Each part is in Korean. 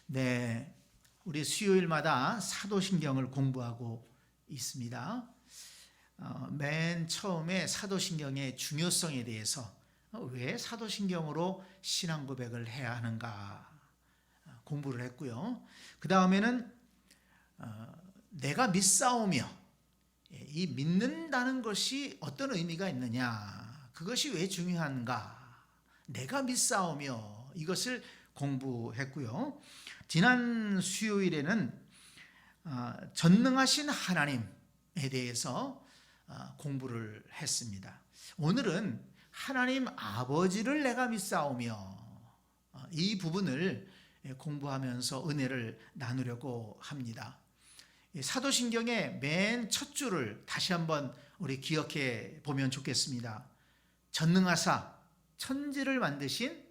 네, 우리 수요일마다 사도신경을 공부하고 있습니다. 맨 처음에 사도신경의 중요성에 대해서 왜 사도신경으로 신앙 고백을 해야 하는가 공부를 했고요. 그 다음에는 내가 믿사오며, 이 믿는다는 것이 어떤 의미가 있느냐, 그것이 왜 중요한가, 내가 믿사오며, 이것을 공부했고요. 지난 수요일에는 전능하신 하나님에 대해서 공부를 했습니다. 오늘은 하나님 아버지를 내가 믿사오며, 이 부분을 공부하면서 은혜를 나누려고 합니다. 사도신경의 맨 첫 줄을 다시 한번 우리 기억해 보면 좋겠습니다. 전능하사 천지를 만드신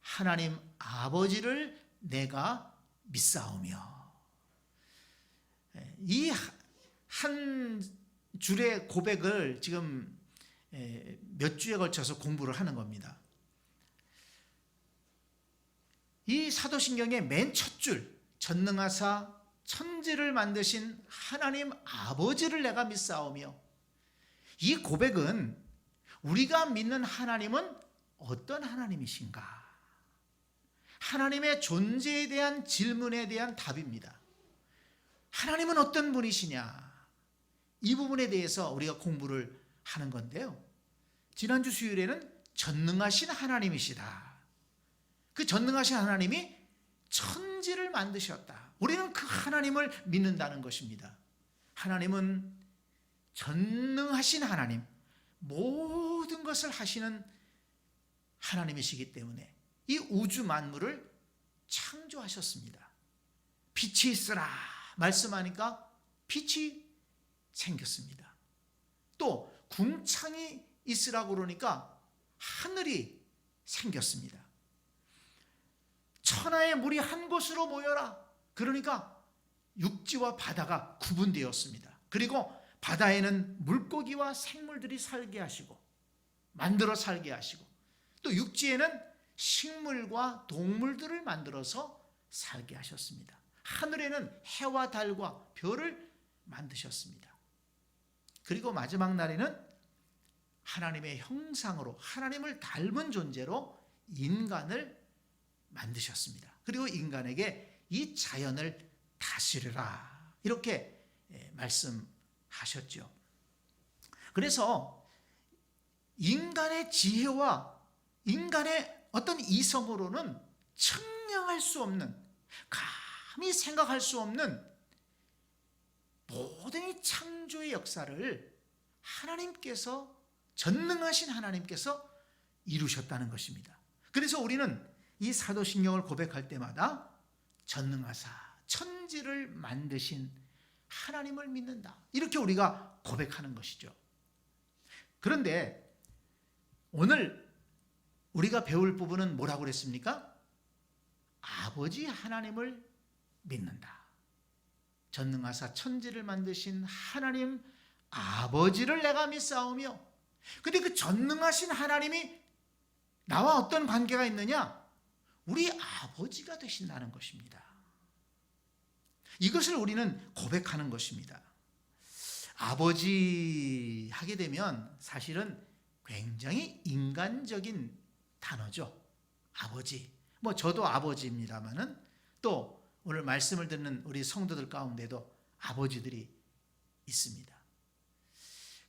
하나님 아버지를 내가 믿사오며, 이 한 줄의 고백을 지금 몇 주에 걸쳐서 공부를 하는 겁니다. 이 사도신경의 맨 첫 줄, 전능하사 천지를 만드신 하나님 아버지를 내가 믿사오며, 이 고백은 우리가 믿는 하나님은 어떤 하나님이신가, 하나님의 존재에 대한 질문에 대한 답입니다. 하나님은 어떤 분이시냐, 이 부분에 대해서 우리가 공부를 하는 건데요. 지난주 수요일에는 전능하신 하나님이시다, 그 전능하신 하나님이 천지를 만드셨다, 우리는 그 하나님을 믿는다는 것입니다. 하나님은 전능하신 하나님, 모든 것을 하시는 하나님이시기 때문에 이 우주 만물을 창조하셨습니다. 빛이 있으라 말씀하니까 빛이 생겼습니다. 또 궁창이 있으라고 그러니까 하늘이 생겼습니다. 천하의 물이 한 곳으로 모여라 그러니까 육지와 바다가 구분되었습니다. 그리고 바다에는 물고기와 생물들이 살게 하시고, 만들어 살게 하시고, 또 육지에는 식물과 동물들을 만들어서 살게 하셨습니다. 하늘에는 해와 달과 별을 만드셨습니다. 그리고 마지막 날에는 하나님의 형상으로, 하나님을 닮은 존재로 인간을 만드셨습니다. 그리고 인간에게 이 자연을 다스리라, 이렇게 말씀하셨죠. 그래서 인간의 지혜와 인간의 어떤 이성으로는 측량할 수 없는, 감히 생각할 수 없는 모든 이 창조의 역사를 하나님께서, 전능하신 하나님께서 이루셨다는 것입니다. 그래서 우리는 이 사도신경을 고백할 때마다 전능하사 천지를 만드신 하나님을 믿는다, 이렇게 우리가 고백하는 것이죠. 그런데 오늘 우리가 배울 부분은 뭐라고 그랬습니까? 아버지 하나님을 믿는다. 전능하사 천지를 만드신 하나님 아버지를 내가 믿사오며, 근데 그 전능하신 하나님이 나와 어떤 관계가 있느냐? 우리 아버지가 되신다는 것입니다. 이것을 우리는 고백하는 것입니다. 아버지 하게 되면 사실은 굉장히 인간적인 단어죠. 아버지. 저도 아버지입니다만은, 또 오늘 말씀을 듣는 우리 성도들 가운데도 아버지들이 있습니다.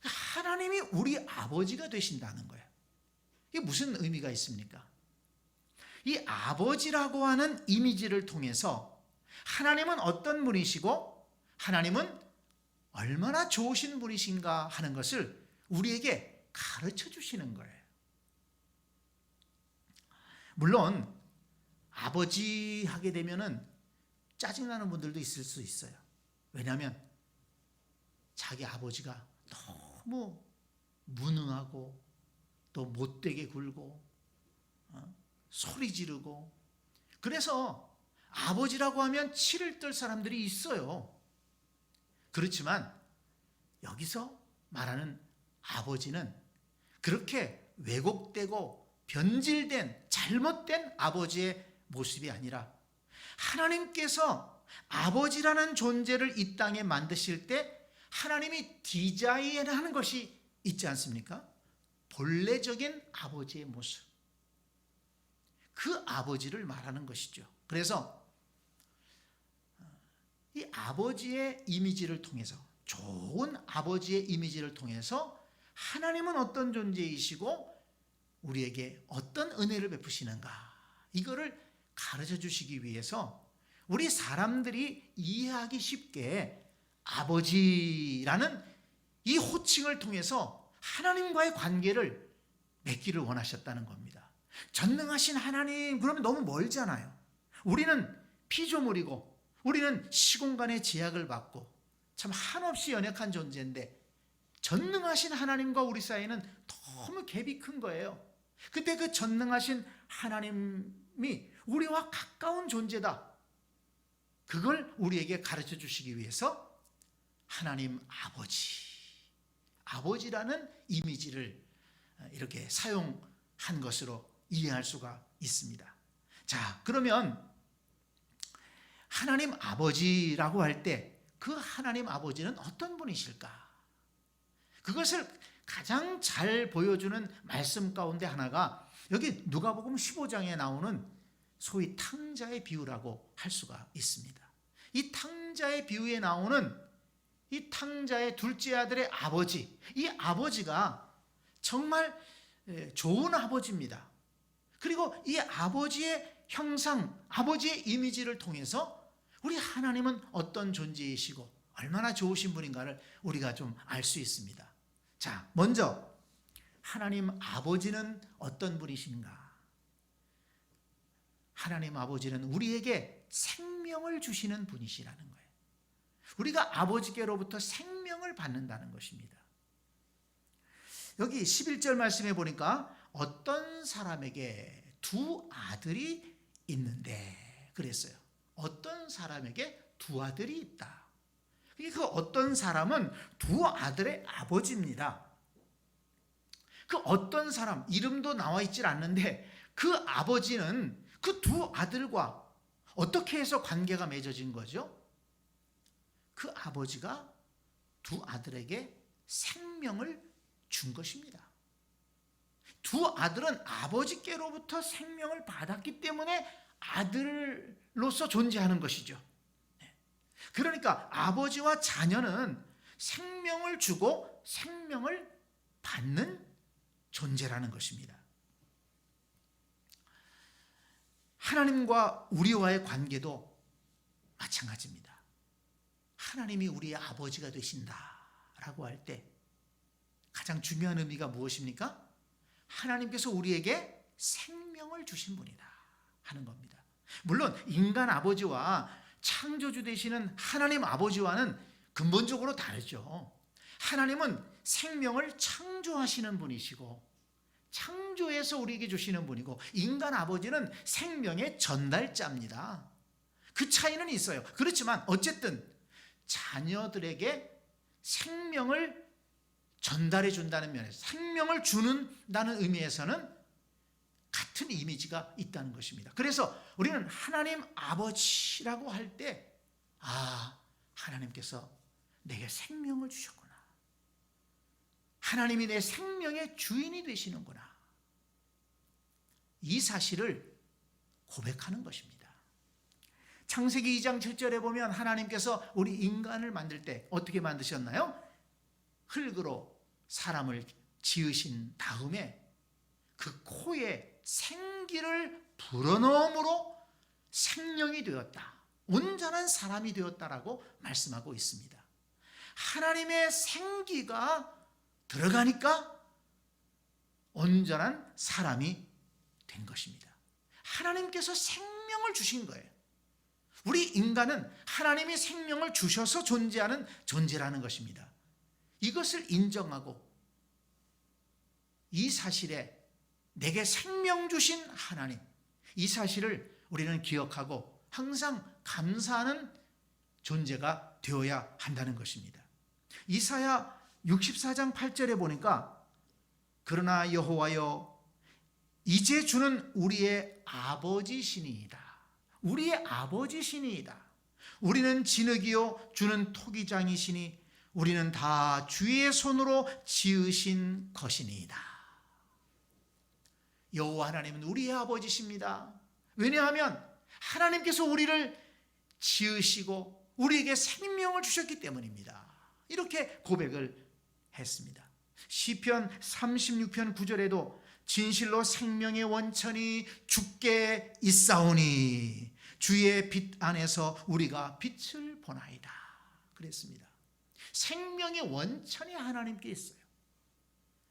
하나님이 우리 아버지가 되신다는 거예요. 이게 무슨 의미가 있습니까? 이 아버지라고 하는 이미지를 통해서 하나님은 어떤 분이시고 하나님은 얼마나 좋으신 분이신가 하는 것을 우리에게 가르쳐 주시는 거예요. 물론 아버지 하게 되면은 짜증나는 분들도 있을 수 있어요. 왜냐하면 자기 아버지가 너무 무능하고 또 못되게 굴고 소리 지르고, 그래서 아버지라고 하면 치를 떨 사람들이 있어요. 그렇지만 여기서 말하는 아버지는 그렇게 왜곡되고 변질된 잘못된 아버지의 모습이 아니라 하나님께서 아버지라는 존재를 이 땅에 만드실 때 하나님이 디자인하는 것이 있지 않습니까? 본래적인 아버지의 모습. 그 아버지를 말하는 것이죠. 그래서 이 아버지의 이미지를 통해서, 좋은 아버지의 이미지를 통해서 하나님은 어떤 존재이시고 우리에게 어떤 은혜를 베푸시는가, 이거를 가르쳐 주시기 위해서 우리 사람들이 이해하기 쉽게 아버지라는 이 호칭을 통해서 하나님과의 관계를 맺기를 원하셨다는 겁니다. 전능하신 하나님, 그러면 너무 멀잖아요. 우리는 피조물이고 우리는 시공간의 제약을 받고 참 한없이 연약한 존재인데 전능하신 하나님과 우리 사이는 너무 갭이 큰 거예요. 근데 그 전능하신 하나님이 우리와 가까운 존재다, 그걸 우리에게 가르쳐 주시기 위해서 하나님 아버지라는 이미지를 이렇게 사용한 것으로 이해할 수가 있습니다. 자, 그러면 하나님 아버지라고 할 때 그 하나님 아버지는 어떤 분이실까? 그것을 가장 잘 보여주는 말씀 가운데 하나가 여기 누가복음 15장에 나오는 소위 탕자의 비유라고 할 수가 있습니다. 이 탕자의 비유에 나오는 이 탕자의 둘째 아들의 아버지, 이 아버지가 정말 좋은 아버지입니다. 그리고 이 아버지의 형상, 아버지의 이미지를 통해서 우리 하나님은 어떤 존재이시고 얼마나 좋으신 분인가를 우리가 좀 알 수 있습니다. 자, 먼저 하나님 아버지는 어떤 분이신가? 하나님 아버지는 우리에게 생명을 주시는 분이시라는 거예요. 우리가 아버지께로부터 생명을 받는다는 것입니다. 여기 11절 말씀에 보니까 어떤 사람에게 두 아들이 있는데 그랬어요. 어떤 사람에게 두 아들이 있다. 그 어떤 사람은 두 아들의 아버지입니다. 그 어떤 사람, 이름도 나와 있질 않는데 그 아버지는 그 두 아들과 어떻게 해서 관계가 맺어진 거죠? 그 아버지가 두 아들에게 생명을 준 것입니다. 두 아들은 아버지께로부터 생명을 받았기 때문에 아들로서 존재하는 것이죠. 그러니까 아버지와 자녀는 생명을 주고 생명을 받는 존재라는 것입니다. 하나님과 우리와의 관계도 마찬가지입니다. 하나님이 우리의 아버지가 되신다라고 할 때 가장 중요한 의미가 무엇입니까? 하나님께서 우리에게 생명을 주신 분이다 하는 겁니다. 물론 인간 아버지와 창조주 되시는 하나님 아버지와는 근본적으로 다르죠. 하나님은 생명을 창조하시는 분이시고 창조해서 우리에게 주시는 분이고, 인간 아버지는 생명의 전달자입니다. 그 차이는 있어요. 그렇지만 어쨌든 자녀들에게 생명을 전달해 준다는 면에서, 생명을 주는다는 의미에서는 같은 이미지가 있다는 것입니다. 그래서 우리는 하나님 아버지라고 할 때, 하나님께서 내게 생명을 주셨구나, 하나님이 내 생명의 주인이 되시는구나, 이 사실을 고백하는 것입니다. 창세기 2장 7절에 보면 하나님께서 우리 인간을 만들 때 어떻게 만드셨나요? 흙으로 사람을 지으신 다음에 그 코에 생기를 불어넣음으로 생명이 되었다, 온전한 사람이 되었다라고 말씀하고 있습니다. 하나님의 생기가 들어가니까 온전한 사람이 된 것입니다. 하나님께서 생명을 주신 거예요. 우리 인간은 하나님이 생명을 주셔서 존재하는 존재라는 것입니다. 이것을 인정하고 이 사실에 내게 생명 주신 하나님, 이 사실을 우리는 기억하고 항상 감사하는 존재가 되어야 한다는 것입니다. 이사야 64장 8절에 보니까 그러나 여호와여 이제 주는 우리의 아버지시니이다. 우리의 아버지시니이다. 우리는 진흙이요 주는 토기장이시니 우리는 다 주의 손으로 지으신 것이니이다. 여호와 하나님은 우리의 아버지십니다. 왜냐하면 하나님께서 우리를 지으시고 우리에게 생명을 주셨기 때문입니다. 이렇게 고백을 했습니다. 시편 36편 9절에도 진실로 생명의 원천이 주께 있사오니 주의 빛 안에서 우리가 빛을 보나이다 그랬습니다. 생명의 원천이 하나님께 있어요.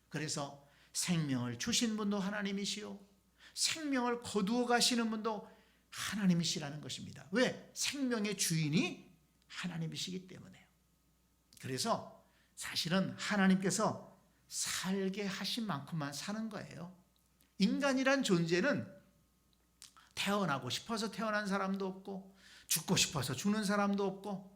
그래서 생명을 주신 분도 하나님이시요 생명을 거두어 가시는 분도 하나님이시라는 것입니다. 왜? 생명의 주인이 하나님이시기 때문에요. 그래서 사실은 하나님께서 살게 하신 만큼만 사는 거예요. 인간이란 존재는 태어나고 싶어서 태어난 사람도 없고 죽고 싶어서 죽는 사람도 없고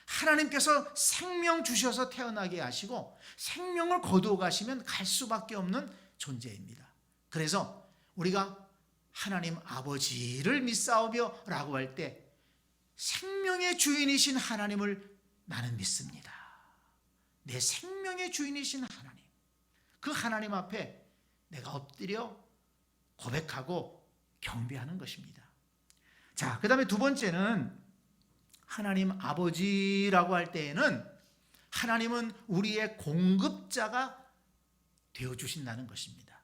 하나님께서 생명 주셔서 태어나게 하시고 생명을 거두어 가시면 갈 수밖에 없는 존재입니다. 그래서 우리가 하나님 아버지를 믿사오며 라고 할 때 생명의 주인이신 하나님을 나는 믿습니다. 내 생명의 주인이신 하나님, 그 하나님 앞에 내가 엎드려 고백하고 경배하는 것입니다. 자, 그 다음에 두 번째는 하나님 아버지라고 할 때에는 하나님은 우리의 공급자가 되어주신다는 것입니다.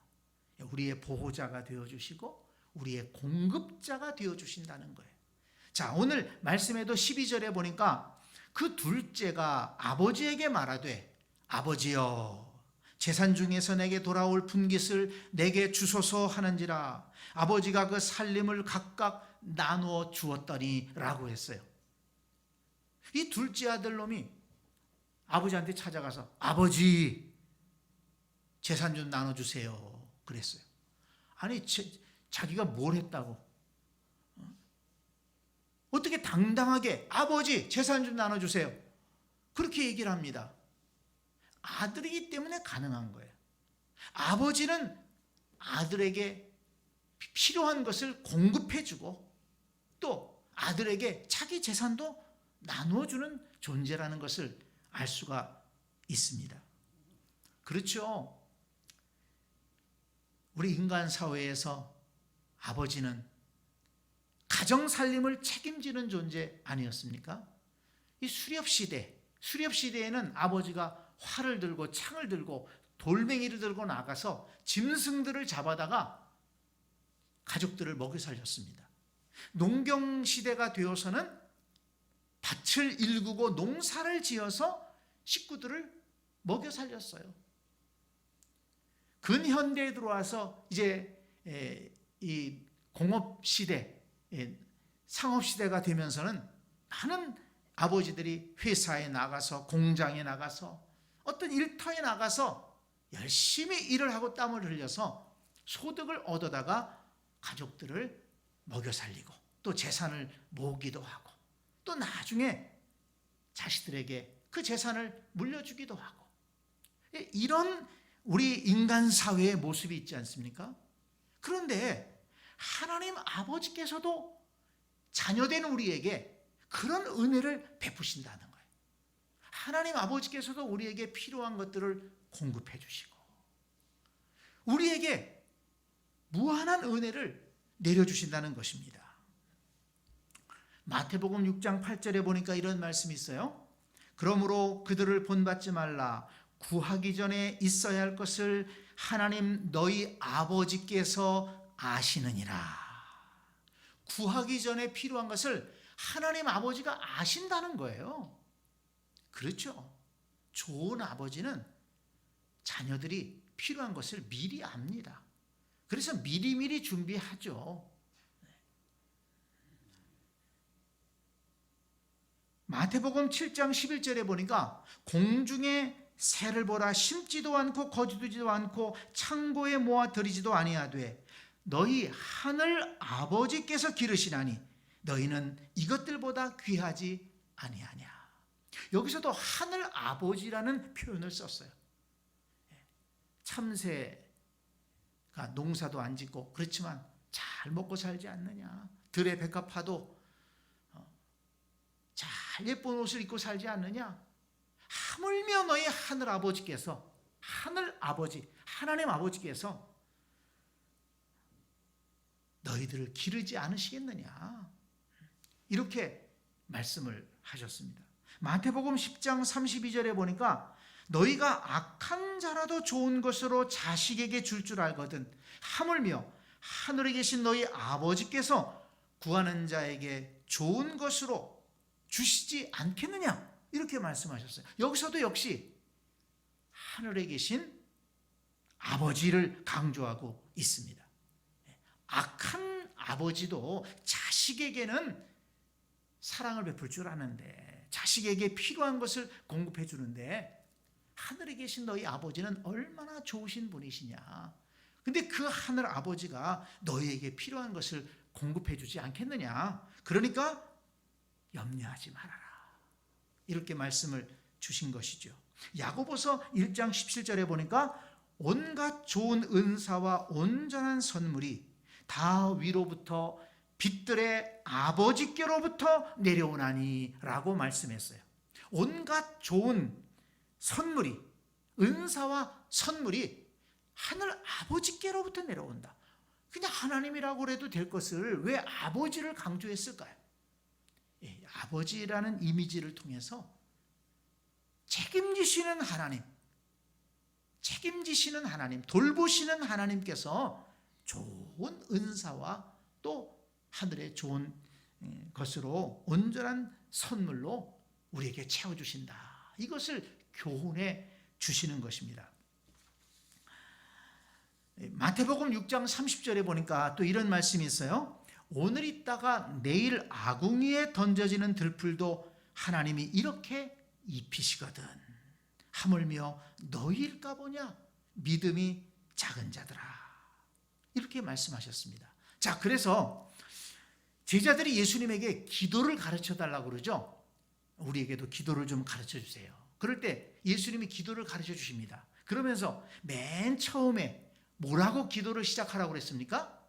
우리의 보호자가 되어주시고 우리의 공급자가 되어주신다는 거예요. 자, 오늘 말씀에도 12절에 보니까 그 둘째가 아버지에게 말하되 아버지여 재산 중에서 내게 돌아올 분깃을 내게 주소서 하는지라 아버지가 그 살림을 각각 나누어 주었더니 라고 했어요. 이 둘째 아들 놈이 아버지한테 찾아가서 아버지 재산 좀 나눠주세요 그랬어요. 아니 자기가 뭘 했다고 어떻게 당당하게 아버지 재산 좀 나눠주세요 그렇게 얘기를 합니다. 아들이기 때문에 가능한 거예요. 아버지는 아들에게 필요한 것을 공급해주고 또 아들에게 자기 재산도 나누어주는 존재라는 것을 알 수가 있습니다. 그렇죠. 우리 인간 사회에서 아버지는 가정 살림을 책임지는 존재 아니었습니까? 이 수렵시대에는 아버지가 활을 들고 창을 들고 돌멩이를 들고 나가서 짐승들을 잡아다가 가족들을 먹여 살렸습니다. 농경시대가 되어서는 밭을 일구고 농사를 지어서 식구들을 먹여 살렸어요. 근현대에 들어와서 이제 이 공업시대, 상업시대가 되면서는 많은 아버지들이 회사에 나가서 공장에 나가서 어떤 일터에 나가서 열심히 일을 하고 땀을 흘려서 소득을 얻어다가 가족들을 먹여 살리고 또 재산을 모으기도 하고 또 나중에 자식들에게 그 재산을 물려주기도 하고 이런 우리 인간 사회의 모습이 있지 않습니까? 그런데 하나님 아버지께서도 자녀된 우리에게 그런 은혜를 베푸신다는 거예요. 하나님 아버지께서도 우리에게 필요한 것들을 공급해 주시고 우리에게 무한한 은혜를 내려주신다는 것입니다. 마태복음 6장 8절에 보니까 이런 말씀이 있어요. 그러므로 그들을 본받지 말라. 구하기 전에 있어야 할 것을 하나님 너희 아버지께서 아시느니라. 구하기 전에 필요한 것을 하나님 아버지가 아신다는 거예요. 그렇죠. 좋은 아버지는 자녀들이 필요한 것을 미리 압니다. 그래서 미리미리 준비하죠. 마태복음 7장 11절에 보니까 공중에 새를 보라 심지도 않고 거두지도 않고 창고에 모아 들이지도 아니하되 너희 하늘 아버지께서 기르시나니 너희는 이것들보다 귀하지 아니하냐. 여기서도 하늘 아버지라는 표현을 썼어요. 참새가 농사도 안 짓고 그렇지만 잘 잘 먹고 살지 않느냐? 들의 백합화도 잘 예쁜 옷을 입고 살지 않느냐? 하물며 너희 하늘 아버지께서, 하늘 아버지, 하나님 아버지께서 너희들을 기르지 않으시겠느냐? 이렇게 말씀을 하셨습니다. 마태복음 10장 32절에 보니까 너희가 악한 자라도 좋은 것으로 자식에게 줄 알거든 하물며 하늘에 계신 너희 아버지께서 구하는 자에게 좋은 것으로 주시지 않겠느냐? 이렇게 말씀하셨어요. 여기서도 역시 하늘에 계신 아버지를 강조하고 있습니다. 악한 아버지도 자식에게는 사랑을 베풀 줄 아는데, 자식에게 필요한 것을 공급해 주는데, 하늘에 계신 너희 아버지는 얼마나 좋으신 분이시냐. 근데 그 하늘 아버지가 너희에게 필요한 것을 공급해 주지 않겠느냐. 그러니까 염려하지 말아라. 이렇게 말씀을 주신 것이죠. 야고보서 1장 17절에 보니까 온갖 좋은 은사와 온전한 선물이 다 위로부터 빛들의 아버지께로부터 내려오나니 라고 말씀했어요. 온갖 좋은 선물이, 은사와 선물이 하늘 아버지께로부터 내려온다. 그냥 하나님이라고 해도 될 것을 왜 아버지를 강조했을까요? 아버지라는 이미지를 통해서 책임지시는 하나님, 책임지시는 하나님, 돌보시는 하나님께서 좋은 은사와 또 하늘의 좋은 것으로 온전한 선물로 우리에게 채워주신다. 이것을 교훈해 주시는 것입니다. 마태복음 6장 30절에 보니까 또 이런 말씀이 있어요. 오늘 있다가 내일 아궁이에 던져지는 들풀도 하나님이 이렇게 입히시거든. 하물며 너희일까 보냐? 믿음이 작은 자들아. 이렇게 말씀하셨습니다. 자, 그래서 제자들이 예수님에게 기도를 가르쳐 달라고 그러죠. 우리에게도 기도를 좀 가르쳐 주세요. 그럴 때 예수님이 기도를 가르쳐 주십니다. 그러면서 맨 처음에 뭐라고 기도를 시작하라고 그랬습니까?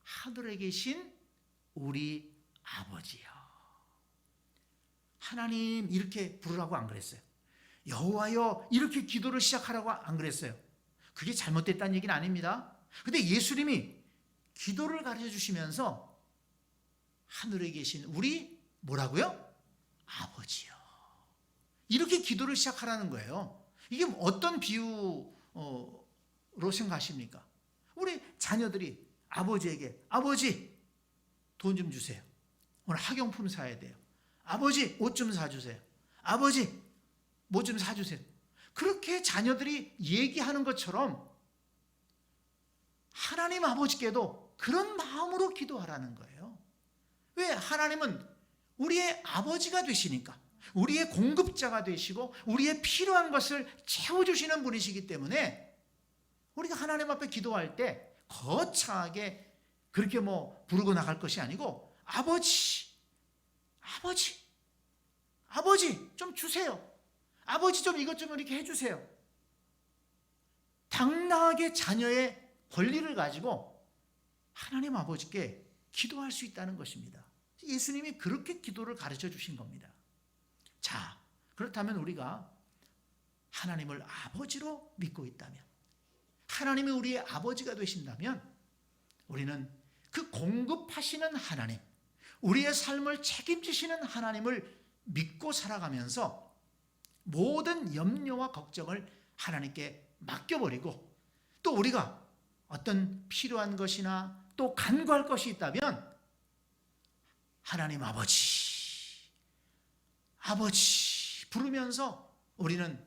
하늘에 계신 우리 아버지요. 하나님 이렇게 부르라고 안 그랬어요. 여호와여 이렇게 기도를 시작하라고 안 그랬어요. 그게 잘못됐다는 얘기는 아닙니다. 근데 예수님이 기도를 가르쳐 주시면서 하늘에 계신 우리 뭐라고요? 아버지요. 이렇게 기도를 시작하라는 거예요. 이게 어떤 비유로 생각하십니까? 우리 자녀들이 아버지에게 아버지 돈 좀 주세요. 오늘 학용품 사야 돼요. 아버지 옷 좀 사주세요. 아버지 뭐 좀 사주세요. 그렇게 자녀들이 얘기하는 것처럼 하나님 아버지께도 그런 마음으로 기도하라는 거예요. 왜? 하나님은 우리의 아버지가 되시니까, 우리의 공급자가 되시고 우리의 필요한 것을 채워주시는 분이시기 때문에 우리가 하나님 앞에 기도할 때 거창하게 그렇게 부르고 나갈 것이 아니고 아버지 좀 주세요. 아버지 좀 이것 좀 이렇게 해주세요. 당당하게 자녀의 권리를 가지고 하나님 아버지께 기도할 수 있다는 것입니다. 예수님이 그렇게 기도를 가르쳐 주신 겁니다. 자, 그렇다면 우리가 하나님을 아버지로 믿고 있다면, 하나님이 우리의 아버지가 되신다면 우리는 그 공급하시는 하나님, 우리의 삶을 책임지시는 하나님을 믿고 살아가면서 모든 염려와 걱정을 하나님께 맡겨버리고, 또 우리가 어떤 필요한 것이나 또 간구할 것이 있다면 하나님 아버지 부르면서 우리는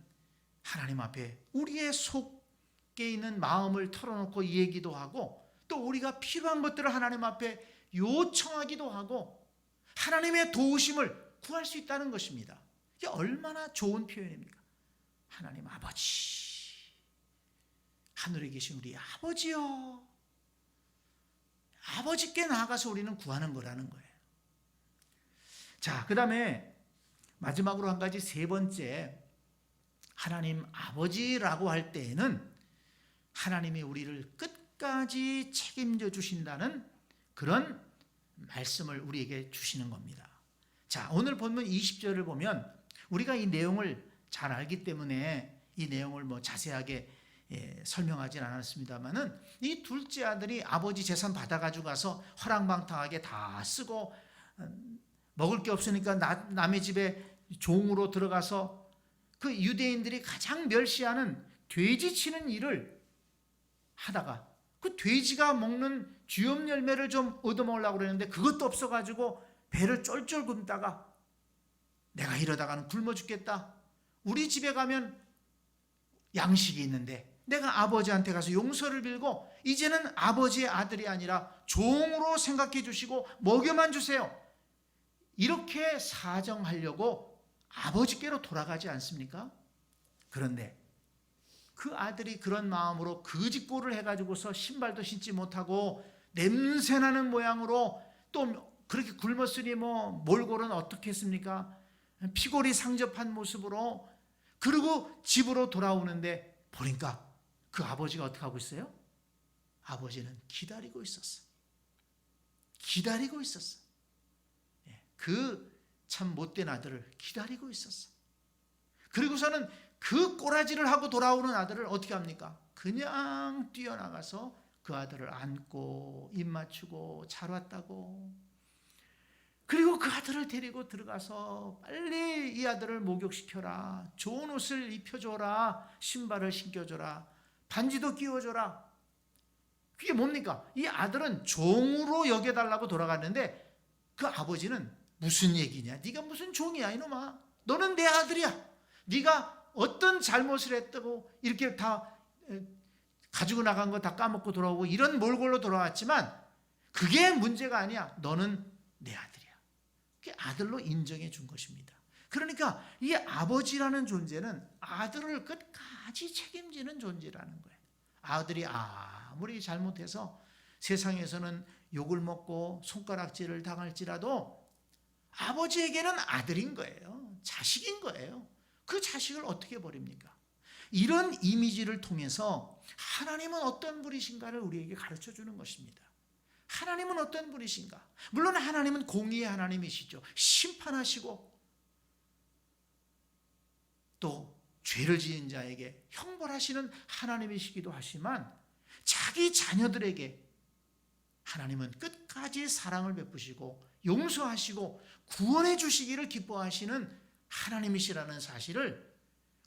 하나님 앞에 우리의 속에 있는 마음을 털어놓고 얘기도 하고, 또 우리가 필요한 것들을 하나님 앞에 요청하기도 하고 하나님의 도우심을 구할 수 있다는 것입니다. 이게 얼마나 좋은 표현입니까? 하나님 아버지, 하늘에 계신 우리 아버지요. 아버지께 나아가서 우리는 구하는 거라는 거예요. 자, 그 다음에 마지막으로 한 가지, 세 번째, 하나님 아버지라고 할 때에는 하나님이 우리를 끝까지 책임져 주신다는 그런 말씀을 우리에게 주시는 겁니다. 자, 오늘 본문 20절을 보면 우리가 이 내용을 잘 알기 때문에 이 내용을 자세하게 설명하진 않았습니다만은 이 둘째 아들이 아버지 재산 받아가지고 가서 허랑방탕하게 다 쓰고 먹을 게 없으니까 남의 집에 종으로 들어가서 그 유대인들이 가장 멸시하는 돼지 치는 일을 하다가 그 돼지가 먹는 쥐염 열매를 좀 얻어먹으려고 그랬는데 그것도 없어가지고 배를 쫄쫄 굶다가 내가 이러다가는 굶어 죽겠다. 우리 집에 가면 양식이 있는데 내가 아버지한테 가서 용서를 빌고 이제는 아버지의 아들이 아니라 종으로 생각해 주시고 먹여만 주세요. 이렇게 사정하려고 아버지께로 돌아가지 않습니까? 그런데 그 아들이 그런 마음으로 거짓골을 해가지고서 신발도 신지 못하고 냄새나는 모양으로 또 그렇게 굶었으니 몰골은 어떻게 했습니까? 피골이 상접한 모습으로 그리고 집으로 돌아오는데 보니까 그 아버지가 어떻게 하고 있어요? 아버지는 기다리고 있었어. 기다리고 있었어. 그 참 못된 아들을 기다리고 있었어. 그리고서는 그 꼬라지를 하고 돌아오는 아들을 어떻게 합니까? 그냥 뛰어나가서 그 아들을 안고 입 맞추고 잘 왔다고. 그리고 그 아들을 데리고 들어가서 빨리 이 아들을 목욕시켜라. 좋은 옷을 입혀줘라. 신발을 신겨줘라. 반지도 끼워줘라. 그게 뭡니까? 이 아들은 종으로 여겨달라고 돌아갔는데 그 아버지는 무슨 얘기냐? 네가 무슨 종이야 이놈아. 너는 내 아들이야. 네가 어떤 잘못을 했다고 이렇게 다 가지고 나간 거 다 까먹고 돌아오고 이런 몰골로 돌아왔지만 그게 문제가 아니야. 너는 내 아들이야. 그게 아들로 인정해 준 것입니다. 그러니까 이 아버지라는 존재는 아들을 끝까지 책임지는 존재라는 거예요. 아들이 아무리 잘못해서 세상에서는 욕을 먹고 손가락질을 당할지라도 아버지에게는 아들인 거예요. 자식인 거예요. 그 자식을 어떻게 버립니까? 이런 이미지를 통해서 하나님은 어떤 분이신가를 우리에게 가르쳐 주는 것입니다. 하나님은 어떤 분이신가? 물론 하나님은 공의의 하나님이시죠. 심판하시고 또 죄를 지은 자에게 형벌하시는 하나님이시기도 하지만 자기 자녀들에게 하나님은 끝까지 사랑을 베푸시고 용서하시고 구원해 주시기를 기뻐하시는 하나님이시라는 사실을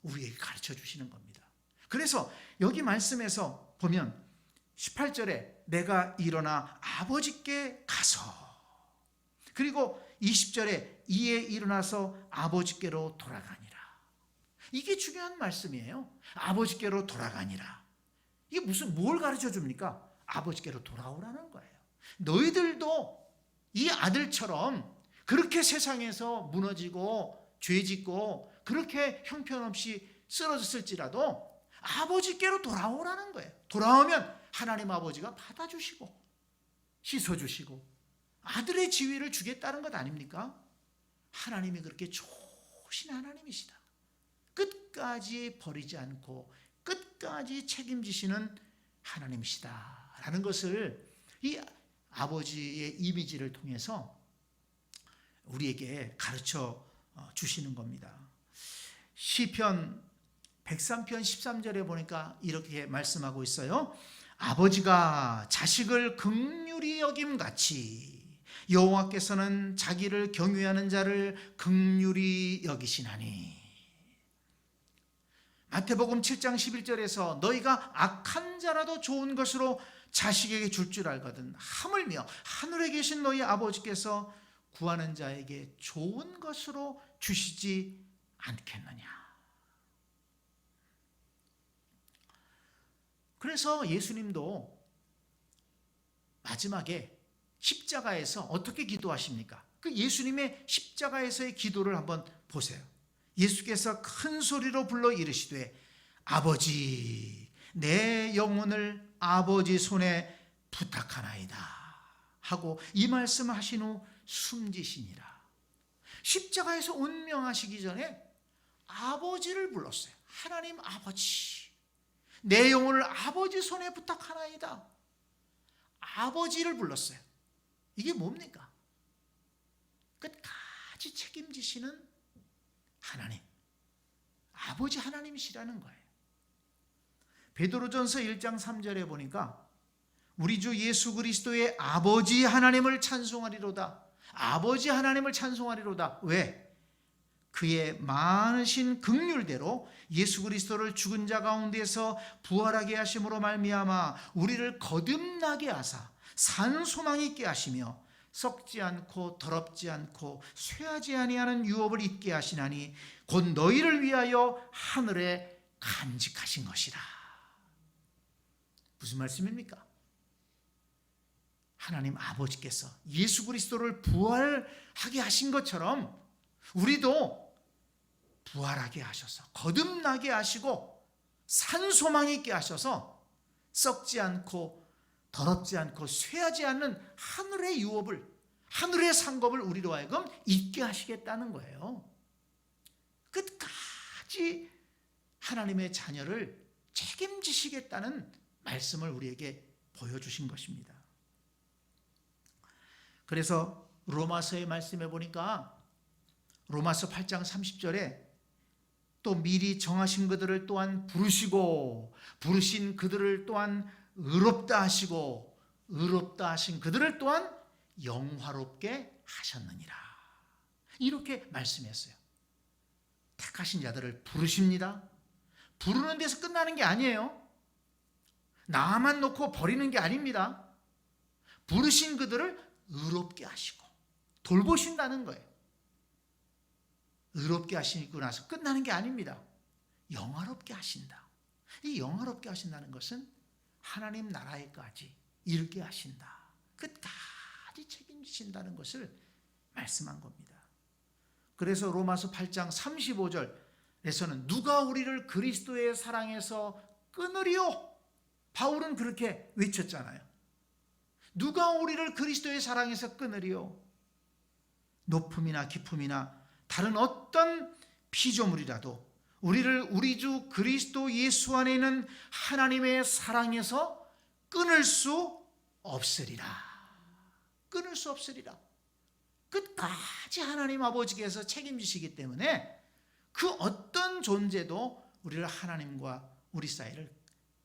우리에게 가르쳐 주시는 겁니다. 그래서 여기 말씀에서 보면 18절에 내가 일어나 아버지께 가서, 그리고 20절에 이에 일어나서 아버지께로 돌아가니라. 이게 중요한 말씀이에요. 아버지께로 돌아가니라. 이게 뭘 가르쳐 줍니까? 아버지께로 돌아오라는 거예요. 너희들도 이 아들처럼 그렇게 세상에서 무너지고 죄짓고 그렇게 형편없이 쓰러졌을지라도 아버지께로 돌아오라는 거예요. 돌아오면 하나님 아버지가 받아주시고 씻어주시고 아들의 지위를 주겠다는 것 아닙니까? 하나님이 그렇게 좋으신 하나님이시다. 끝까지 버리지 않고 끝까지 책임지시는 하나님이시다 라는 것을 이 아버지의 이미지를 통해서 우리에게 가르쳐 주시는 겁니다. 시편 103편 13절에 보니까 이렇게 말씀하고 있어요. 아버지가 자식을 긍휼히 여김같이 여호와께서는 자기를 경외하는 자를 긍휼히 여기시나니. 마태복음 7장 11절에서 너희가 악한 자라도 좋은 것으로 자식에게 줄 줄 알거든 하물며 하늘에 계신 너희 아버지께서 구하는 자에게 좋은 것으로 주시지 않겠느냐. 그래서 예수님도 마지막에 십자가에서 어떻게 기도하십니까? 그 예수님의 십자가에서의 기도를 한번 보세요. 예수께서 큰 소리로 불러 이르시되 아버지 내 영혼을 아버지 손에 부탁하나이다 하고 이 말씀을 하신 후 숨지시니라. 십자가에서 운명하시기 전에 아버지를 불렀어요. 하나님 아버지 내 영혼을 아버지 손에 부탁하나이다. 아버지를 불렀어요. 이게 뭡니까? 끝까지 책임지시는 하나님, 아버지 하나님이시라는 거예요. 베드로전서 1장 3절에 보니까 우리 주 예수 그리스도의 아버지 하나님을 찬송하리로다. 아버지 하나님을 찬송하리로다. 왜? 그의 많으신 긍휼대로 예수 그리스도를 죽은 자 가운데서 부활하게 하심으로 말미암아 우리를 거듭나게 하사 산 소망 있게 하시며 썩지 않고 더럽지 않고 쇠하지 아니하는 유업을 있게 하시나니 곧 너희를 위하여 하늘에 간직하신 것이라. 무슨 말씀입니까? 하나님 아버지께서 예수 그리스도를 부활하게 하신 것처럼 우리도 부활하게 하셔서 거듭나게 하시고 산 소망 있게 하셔서 썩지 않고 더럽지 않고 쇠하지 않는 하늘의 유업을, 하늘의 상급을 우리로 하여금 있게 하시겠다는 거예요. 끝까지 하나님의 자녀를 책임지시겠다는 말씀을 우리에게 보여주신 것입니다. 그래서 로마서의 말씀에 보니까 로마서 8장 30절에 또 미리 정하신 그들을 또한 부르시고 부르신 그들을 또한 의롭다 하시고 의롭다 하신 그들을 또한 영화롭게 하셨느니라. 이렇게 말씀했어요. 택하신 자들을 부르십니다. 부르는 데서 끝나는 게 아니에요. 나만 놓고 버리는 게 아닙니다. 부르신 그들을 의롭게 하시고 돌보신다는 거예요. 의롭게 하시고 나서 끝나는 게 아닙니다. 영화롭게 하신다. 이 영화롭게 하신다는 것은 하나님 나라에까지 이르게 하신다. 끝까지 책임지신다는 것을 말씀한 겁니다. 그래서 로마서 8장 35절에서는 누가 우리를 그리스도의 사랑에서 끊으리요? 바울은 그렇게 외쳤잖아요. 누가 우리를 그리스도의 사랑에서 끊으리요? 높음이나 깊음이나 다른 어떤 피조물이라도 우리를 우리 주 그리스도 예수 안에 있는 하나님의 사랑에서 끊을 수 없으리라. 끊을 수 없으리라. 끝까지 하나님 아버지께서 책임지시기 때문에 그 어떤 존재도 우리를 하나님과 우리 사이를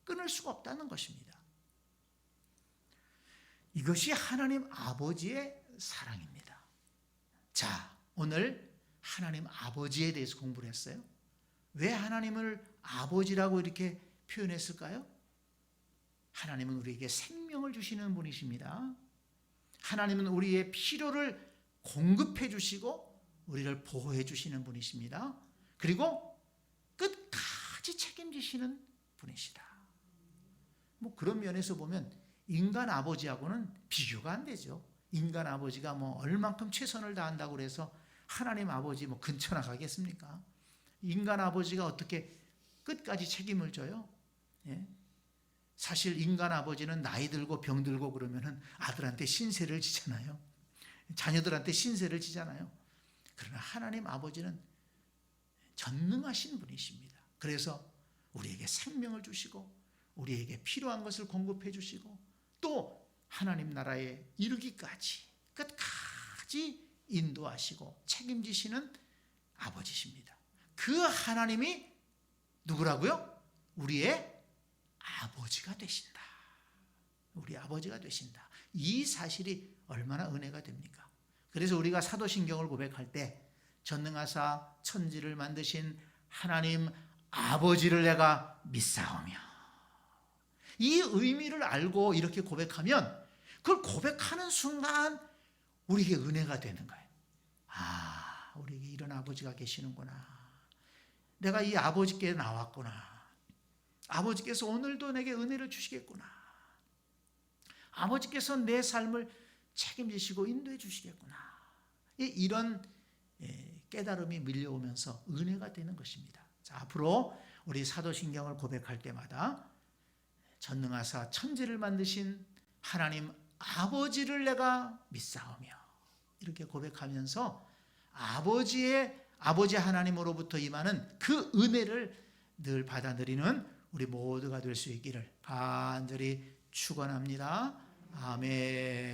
끊을 수가 없다는 것입니다. 이것이 하나님 아버지의 사랑입니다. 자, 오늘 하나님 아버지에 대해서 공부를 했어요. 왜 하나님을 아버지라고 이렇게 표현했을까요? 하나님은 우리에게 생명을 주시는 분이십니다. 하나님은 우리의 필요를 공급해 주시고 우리를 보호해 주시는 분이십니다. 그리고 끝까지 책임지시는 분이시다. 뭐 그런 면에서 보면 인간 아버지하고는 비교가 안 되죠. 인간 아버지가 뭐 얼만큼 최선을 다한다고 그래서 하나님 아버지 뭐 근처나 가겠습니까? 인간 아버지가 어떻게 끝까지 책임을 져요? 예? 사실 인간 아버지는 나이 들고 병 들고 그러면은 아들한테 신세를 지잖아요. 자녀들한테 신세를 지잖아요. 그러나 하나님 아버지는 전능하신 분이십니다. 그래서 우리에게 생명을 주시고 우리에게 필요한 것을 공급해 주시고 또 하나님 나라에 이르기까지 끝까지 인도하시고 책임지시는 아버지십니다. 그 하나님이 누구라고요? 우리의 아버지가 되신다. 우리 아버지가 되신다. 이 사실이 얼마나 은혜가 됩니까? 그래서 우리가 사도신경을 고백할 때 전능하사 천지를 만드신 하나님 아버지를 내가 믿사오며, 이 의미를 알고 이렇게 고백하면 그걸 고백하는 순간 우리에게 은혜가 되는 거예요. 아, 우리에게 이런 아버지가 계시는구나. 내가 이 아버지께 나왔구나. 아버지께서 오늘도 내게 은혜를 주시겠구나. 아버지께서 내 삶을 책임지시고 인도해 주시겠구나. 이런 깨달음이 밀려오면서 은혜가 되는 것입니다. 자, 앞으로 우리 사도신경을 고백할 때마다 전능하사 천지를 만드신 하나님 아버지를 내가 믿사오며 이렇게 고백하면서 아버지 하나님으로부터 임하는 그 은혜를 늘 받아 누리는 우리 모두가 될 수 있기를 간절히 축원합니다. 아멘.